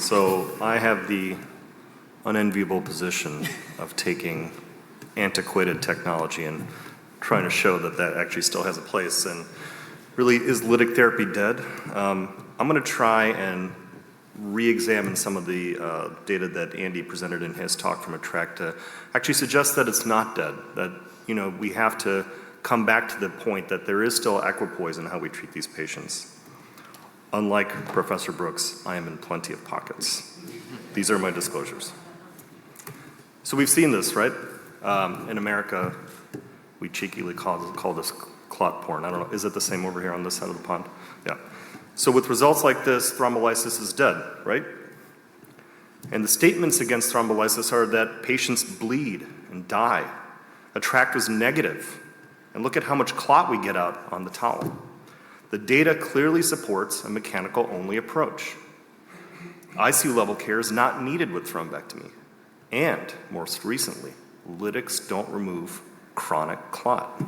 So I have the unenviable position of taking antiquated technology and trying to show that that actually still has a place. And really, is lytic therapy dead? I'm going to try and re-examine some of the data that Andy presented in his talk from ATTRACT to actually suggest that it's not dead, that we have to come back to the point that there is still equipoise in how we treat these patients. Unlike Professor Brooks, I am in plenty of pockets. These are my disclosures. So we've seen this, right? In America, we cheekily call this clot porn. I don't know, is it the same over here on this side of the pond? Yeah. So with results like this, thrombolysis is dead, right? And the statements against thrombolysis are that patients bleed and die. ATTRACT was negative. And look at how much clot we get out on the towel. The data clearly supports a mechanical-only approach. ICU level care is not needed with thrombectomy. And, most recently, lytics don't remove chronic clot.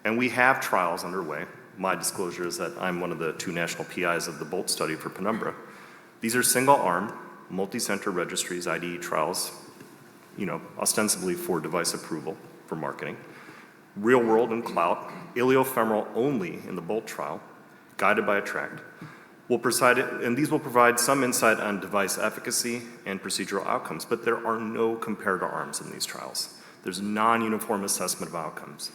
And we have trials underway. My disclosure is that I'm one of the 2 national PIs of the BOLT study for Penumbra. These are single-arm, multi-center registries, IDE trials, ostensibly for device approval for marketing. Real world and clout, iliofemoral only in the BOLT trial, guided by ATTRACT, and these will provide some insight on device efficacy and procedural outcomes, but there are no comparator arms in these trials. There's non-uniform assessment of outcomes.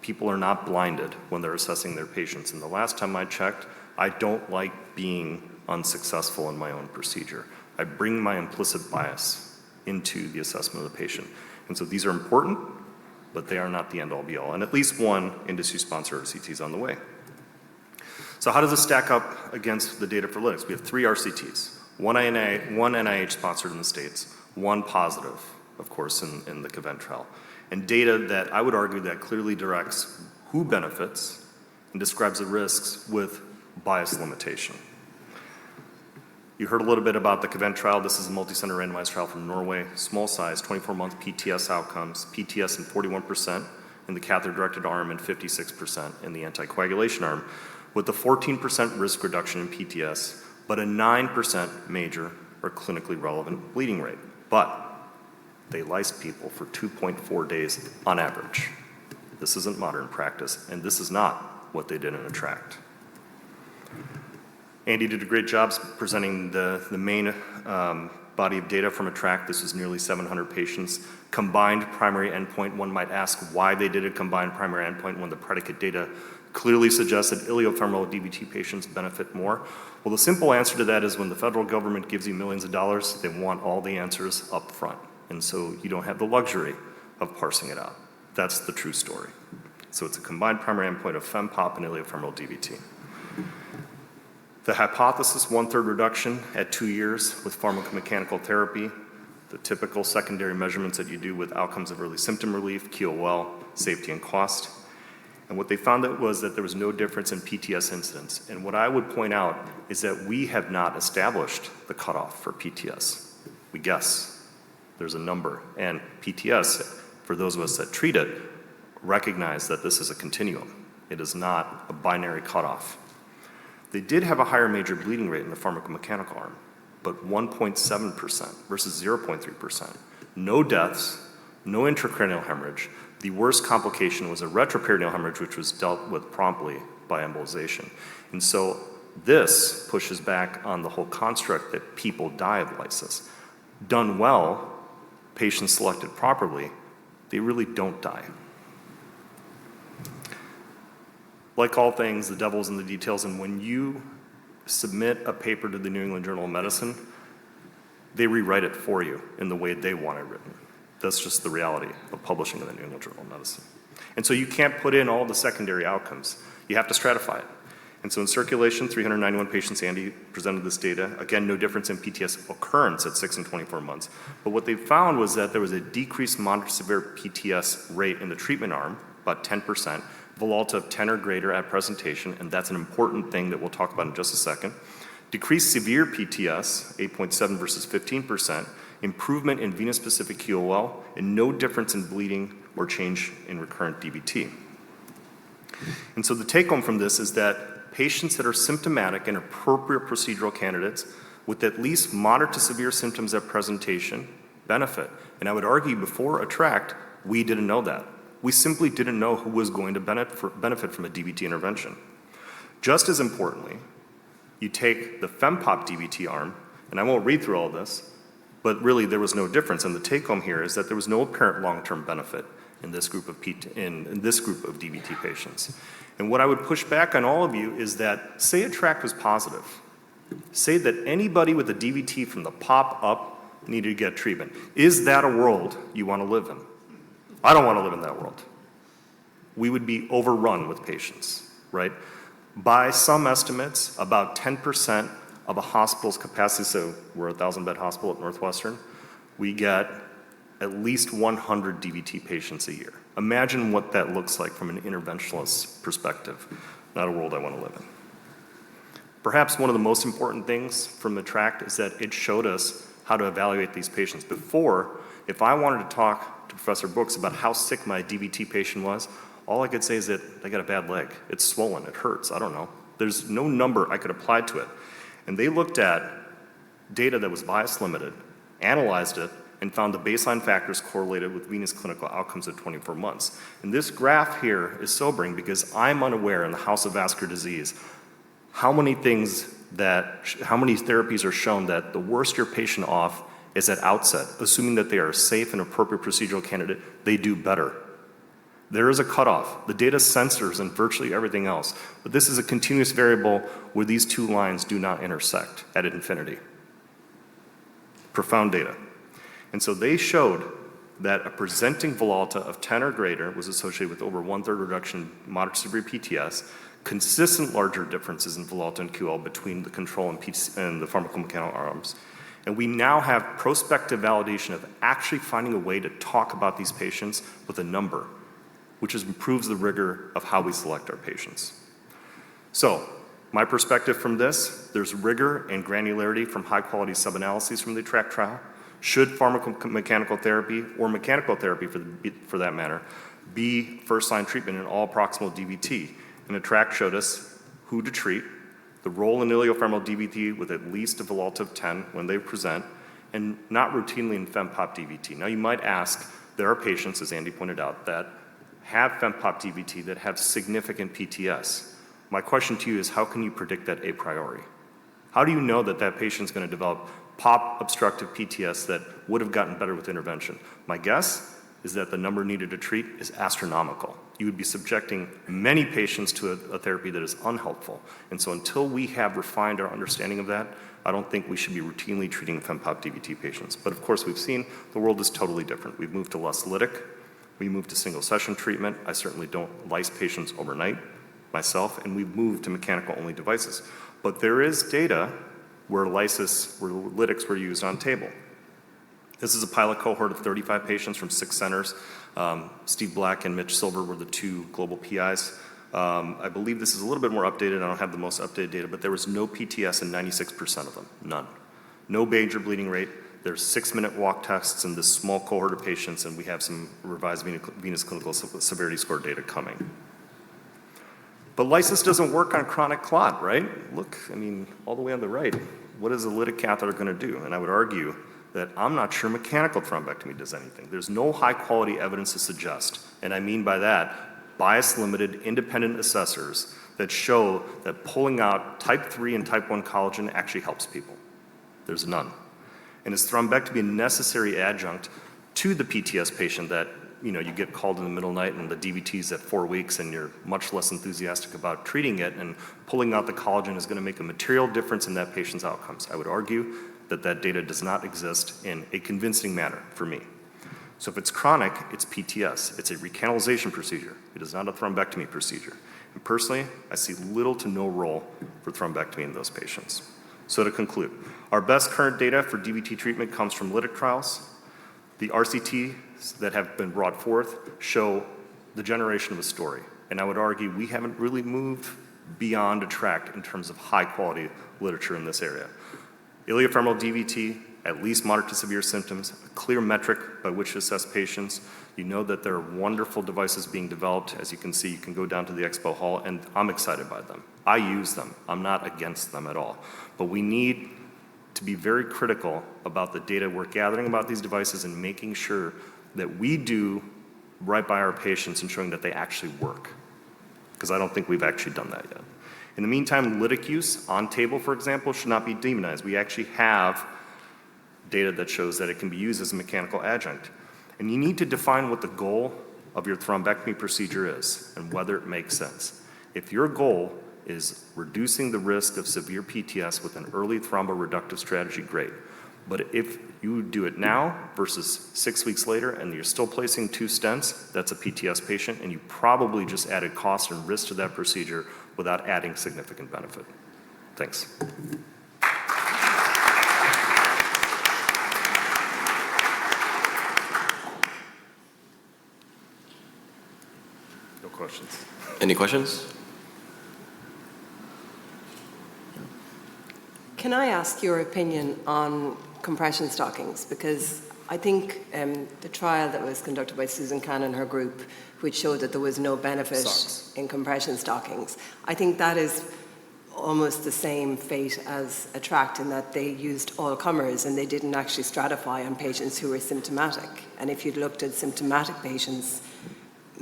People are not blinded when they're assessing their patients, and the last time I checked, I don't like being unsuccessful in my own procedure. I bring my implicit bias into the assessment of the patient. And so these are important, but they are not the end-all be-all. And at least one industry-sponsored RCT is on the way. So how does this stack up against the data for lytics? We have 3 RCTs, one NIH-sponsored in the States, one positive, of course, in the COVENT trial, and data that I would argue that clearly directs who benefits and describes the risks with bias limitation. You heard a little bit about the COVENT trial. This is a multi-center randomized trial from Norway, small size, 24-month PTS outcomes, PTS in 41% in the catheter-directed arm and 56% in the anticoagulation arm, with a 14% risk reduction in PTS, but a 9% major or clinically relevant bleeding rate. But they lysed people for 2.4 days on average. This isn't modern practice, and this is not what they did in ATTRACT. Andy did a great job presenting the main body of data from ATTRACT. This is nearly 700 patients. Combined primary endpoint, one might ask why they did a combined primary endpoint when the predicate data clearly suggests that iliofemoral DVT patients benefit more. Well, the simple answer to that is when the federal government gives you millions of dollars, they want all the answers up front. And so you don't have the luxury of parsing it out. That's the true story. So it's a combined primary endpoint of FEMPOP and iliofemoral DVT. The hypothesis, 1/3 reduction at 2 years with pharmacomechanical therapy, the typical secondary measurements that you do with outcomes of early symptom relief, QOL, safety and cost. And what they found was that there was no difference in PTS incidence. And what I would point out is that we have not established the cutoff for PTS. We guess. There's a number. And PTS, for those of us that treat it, recognize that this is a continuum. It is not a binary cutoff. They did have a higher major bleeding rate in the pharmacomechanical arm, but 1.7% versus 0.3%. No deaths, no intracranial hemorrhage. The worst complication was a retroperitoneal hemorrhage, which was dealt with promptly by embolization. And so this pushes back on the whole construct that people die of lysis. Done well, patients selected properly, they really don't die. Like all things, the devil's in the details, and when you submit a paper to the New England Journal of Medicine, they rewrite it for you in the way they want it written. That's just the reality of publishing in the New England Journal of Medicine. And so you can't put in all the secondary outcomes. You have to stratify it. And so in circulation, 391 patients, Andy presented this data. Again, no difference in PTS occurrence at 6 and 24 months. But what they found was that there was a decreased moderate severe PTS rate in the treatment arm, about 10%, Volta of 10 or greater at presentation, and that's an important thing that we'll talk about in just a second. Decreased severe PTS, 8.7 versus 15%, improvement in venous-specific QOL, and no difference in bleeding or change in recurrent DVT. And so the take-home from this is that patients that are symptomatic and appropriate procedural candidates with at least moderate to severe symptoms at presentation benefit. And I would argue before ATTRACT, we didn't know that. We simply didn't know who was going to benefit from a DVT intervention. Just as importantly, you take the FEMPOP DVT arm, and I won't read through all this, but really there was no difference. And the take home here is that there was no apparent long-term benefit in this group of DVT patients. And what I would push back on all of you is that, say ATTRACT was positive. Say that anybody with a DVT from the pop up needed to get treatment. Is that a world you want to live in? I don't want to live in that world. We would be overrun with patients, right? By some estimates, about 10% of a hospital's capacity, so we're a 1,000-bed hospital at Northwestern, we get at least 100 DVT patients a year. Imagine what that looks like from an interventionalist perspective. Not a world I want to live in. Perhaps one of the most important things from ATTRACT is that it showed us how to evaluate these patients. Before, if I wanted to talk to Professor Brooks about how sick my DVT patient was, all I could say is that they got a bad leg. It's swollen, it hurts, I don't know. There's no number I could apply to it. And they looked at data that was bias limited, analyzed it, and found the baseline factors correlated with venous clinical outcomes at 24 months. And this graph here is sobering because I'm unaware in the House of Vascular Disease how many therapies are shown that the worse your patient off is at outset, assuming that they are a safe and appropriate procedural candidate, they do better. There is a cutoff. The data censors and virtually everything else, but this is a continuous variable where these two lines do not intersect at infinity. Profound data. And so they showed that a presenting Volata of 10 or greater was associated with over 1/3 reduction in moderate to severe PTS, consistent larger differences in Volata and QL between the control and the pharmacomechanical arms. And we now have prospective validation of actually finding a way to talk about these patients with a number, which improves the rigor of how we select our patients. So, my perspective from this, there's rigor and granularity from high-quality sub-analyses from the ATTRACT trial. Should pharmacomechanical therapy, or mechanical therapy for that matter, be first-line treatment in all proximal DVT? And ATTRACT showed us who to treat, the role in iliofemoral DVT with at least a Volata of 10 when they present, and not routinely in FEMPOP DVT. Now you might ask, there are patients, as Andy pointed out, that have FEMPOP DVT that have significant PTS. My question to you is, how can you predict that a priori? How do you know that that patient's going to develop POP obstructive PTS that would have gotten better with intervention? My guess is that the number needed to treat is astronomical. You would be subjecting many patients to a therapy that is unhelpful. And so until we have refined our understanding of that, I don't think we should be routinely treating FEMPOP DVT patients. But of course, we've seen the world is totally different. We've moved to less lytic. We moved to single session treatment. I certainly don't lyse patients overnight myself, and we've moved to mechanical-only devices. But there is data where lytics were used on table. This is a pilot cohort of 35 patients from 6 centers. Steve Black and Mitch Silver were the 2 global PIs. I believe this is a little bit more updated. I don't have the most updated data, but there was no PTS in 96% of them, none. No major bleeding rate. There's 6-minute walk tests in this small cohort of patients, and we have some revised venous clinical severity score data coming. But lysis doesn't work on chronic clot, right? Look, I mean, all the way on the right, what is a lytic catheter going to do? And I would argue that I'm not sure mechanical thrombectomy does anything. There's no high-quality evidence to suggest, and I mean by that, bias-limited independent assessors that show that pulling out type 3 and type 1 collagen actually helps people. There's none. And is thrombectomy a necessary adjunct to the PTS patient that you get called in the middle of the night and the DVT's at 4 weeks and you're much less enthusiastic about treating it, and pulling out the collagen is going to make a material difference in that patient's outcomes? I would argue that that data does not exist in a convincing manner for me. So if it's chronic, it's PTS. It's a recanalization procedure. It is not a thrombectomy procedure. And personally, I see little to no role for thrombectomy in those patients. So to conclude, our best current data for DVT treatment comes from lytic trials. The RCTs that have been brought forth show the generation of a story. And I would argue we haven't really moved beyond ATTRACT in terms of high quality literature in this area. Iliofemoral DVT, at least moderate to severe symptoms, a clear metric by which to assess patients. You know that there are wonderful devices being developed. As you can see, you can go down to the expo hall, and I'm excited by them. I use them. I'm not against them at all. But we need to be very critical about the data we're gathering about these devices and making sure that we do right by our patients and showing that they actually work. Because I don't think we've actually done that yet. In the meantime, lytic use on table, for example, should not be demonized. We actually have data that shows that it can be used as a mechanical adjunct. And you need to define what the goal of your thrombectomy procedure is and whether it makes sense. If your goal is reducing the risk of severe PTS with an early thromboreductive strategy, great. But if you do it now versus 6 weeks later and you're still placing 2 stents, that's a PTS patient, and you probably just added cost and risk to that procedure without adding significant benefit. Thanks. No questions. Any questions? Can I ask your opinion on compression stockings? Because I think the trial that was conducted by Susan Kahn and her group, which showed that there was no benefit in compression stockings, I think that is almost the same fate as ATTRACT in that they used all comers and they didn't actually stratify on patients who were symptomatic. And if you'd looked at symptomatic patients,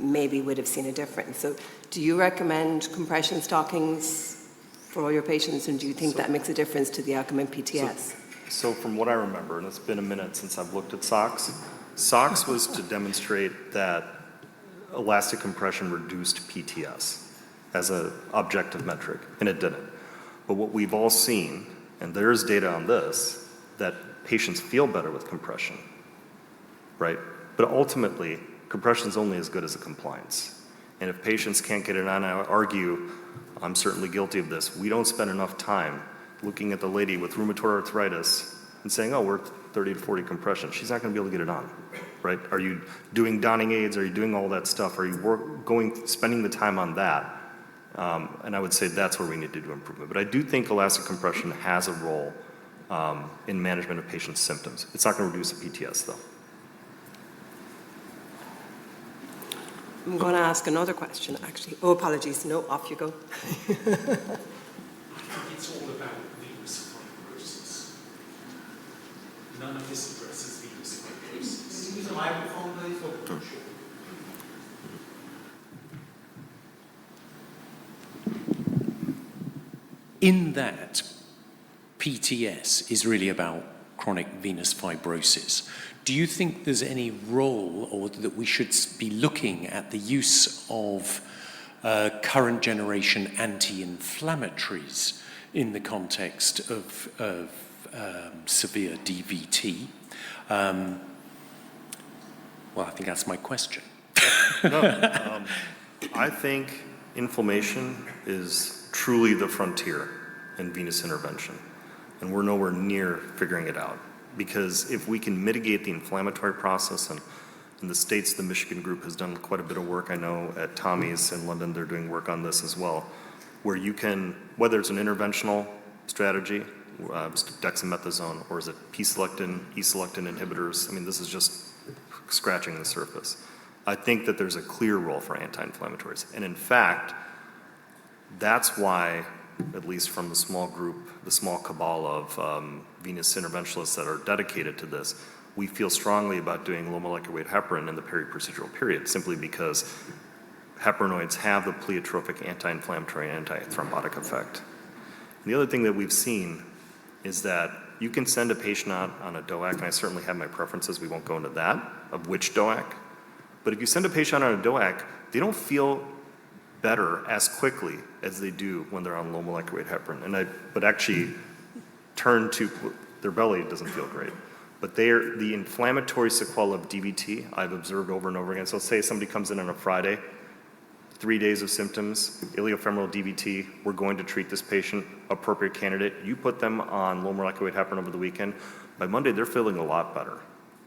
maybe would have seen a difference. So do you recommend compression stockings for all your patients, and do you think that makes a difference to the outcome in PTS? So from what I remember, and it's been a minute since I've looked at SOX, SOX was to demonstrate that elastic compression reduced PTS as an objective metric, and it didn't. But what we've all seen, and there's data on this, that patients feel better with compression, right? But ultimately, compression is only as good as a compliance. And if patients can't get it on, I would argue, I'm certainly guilty of this, we don't spend enough time looking at the lady with rheumatoid arthritis and saying, oh, we're 30 to 40 compression. She's not going to be able to get it on, right? Are you doing donning aids? Are you doing all that stuff? Are you spending the time on that? And I would say that's where we need to do improvement. But I do think elastic compression has a role in management of patients' symptoms. It's not going to reduce the PTS, though. I'm going to ask another question, actually. Oh, apologies. No, off you go. It's all about venous fibrosis. None of this addresses venous fibrosis. Can you use a microphone, please? In that, PTS is really about chronic venous fibrosis. Do you think there's any role, or that we should be looking at the use of current generation anti-inflammatories in the context of severe DVT? Well, I think that's my question. I think inflammation is truly the frontier in venous intervention, and we're nowhere near figuring it out. Because if we can mitigate the inflammatory process, and in the States, the Michigan group has done quite a bit of work. I know at Tommy's in London, they're doing work on this as well, where you can, whether it's an interventional strategy, dexamethasone, or is it P-selectin, E-selectin inhibitors, I mean, this is just scratching the surface. I think that there's a clear role for anti-inflammatories. And in fact, that's why, at least from the small group, the small cabal of venous interventionalists that are dedicated to this, we feel strongly about doing low molecular weight heparin in the peri-procedural period, simply because heparinoids have the pleiotropic anti-inflammatory and anti-thrombotic effect. And the other thing that we've seen is that you can send a patient out on a DOAC, and I certainly have my preferences, we won't go into that, of which DOAC, but if you send a patient on a DOAC, they don't feel better as quickly as they do when they're on low molecular weight heparin. And I would actually turn to, their belly doesn't feel great. But the inflammatory sequelae of DVT I've observed over and over again. So say somebody comes in on a Friday, 3 days of symptoms, iliofemoral DVT, we're going to treat this patient, appropriate candidate. You put them on low molecular weight heparin over the weekend. By Monday, they're feeling a lot better.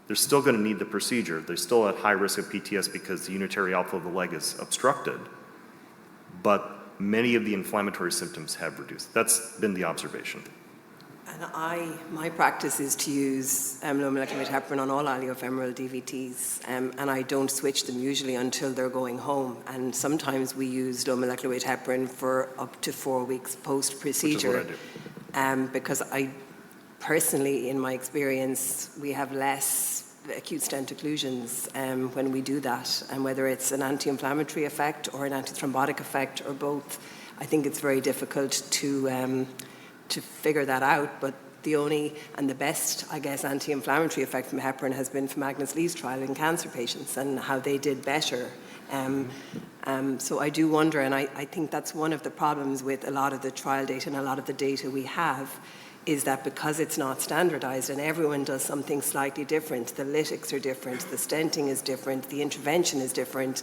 They're still going to need the procedure. They're still at high risk of PTS because the unitary outflow of the leg is obstructed. But many of the inflammatory symptoms have reduced. That's been the observation. And my practice is to use low molecular weight heparin on all iliofemoral DVTs, and I don't switch them usually until they're going home. And sometimes we use low molecular weight heparin for up to 4 weeks post-procedure. Which is what I do. Because personally, in my experience, we have less acute stent occlusions when we do that. And whether it's an anti-inflammatory effect or an antithrombotic effect or both, I think it's very difficult to figure that out. But the only and the best, I guess, anti-inflammatory effect from heparin has been from Agnes Lee's trial in cancer patients and how they did better. So I do wonder, and I think that's one of the problems with a lot of the trial data and a lot of the data we have, is that because it's not standardized and everyone does something slightly different, the lytics are different, the stenting is different, the intervention is different,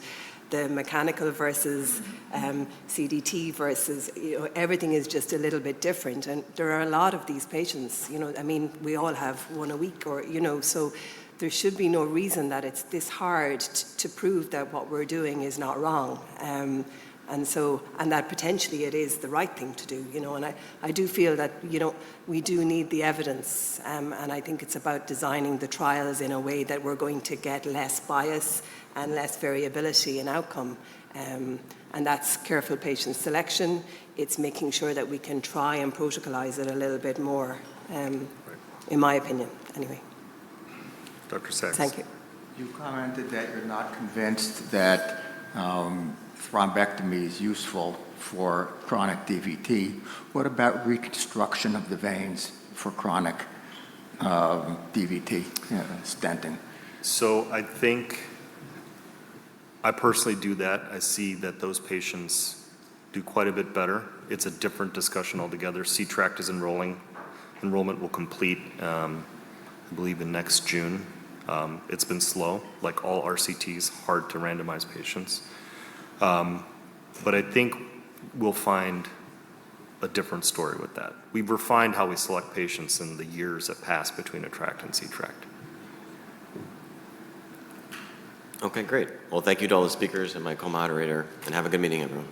the mechanical versus CDT versus, everything is just a little bit different. And there are a lot of these patients, I mean, we all have one a week or, so there should be no reason that it's this hard to prove that what we're doing is not wrong. And that potentially it is the right thing to do, and I do feel that, we do need the evidence, and I think it's about designing the trials in a way that we're going to get less bias and less variability in outcome. And that's careful patient selection. It's making sure that we can try and protocolize it a little bit more, in my opinion, anyway. Dr. Sachs. Thank you. You commented that you're not convinced that thrombectomy is useful for chronic DVT. What about reconstruction of the veins for chronic DVT, stenting? So I think I personally do that. I see that those patients do quite a bit better. It's a different discussion altogether. C-Tract is enrolling. Enrollment will complete, I believe, in next June. It's been slow, like all RCTs, hard to randomize patients. But I think we'll find a different story with that. We've refined how we select patients in the years that pass between ATTRACT and C-Tract. Okay, great. Well, thank you to all the speakers and my co-moderator, and have a good meeting, everyone.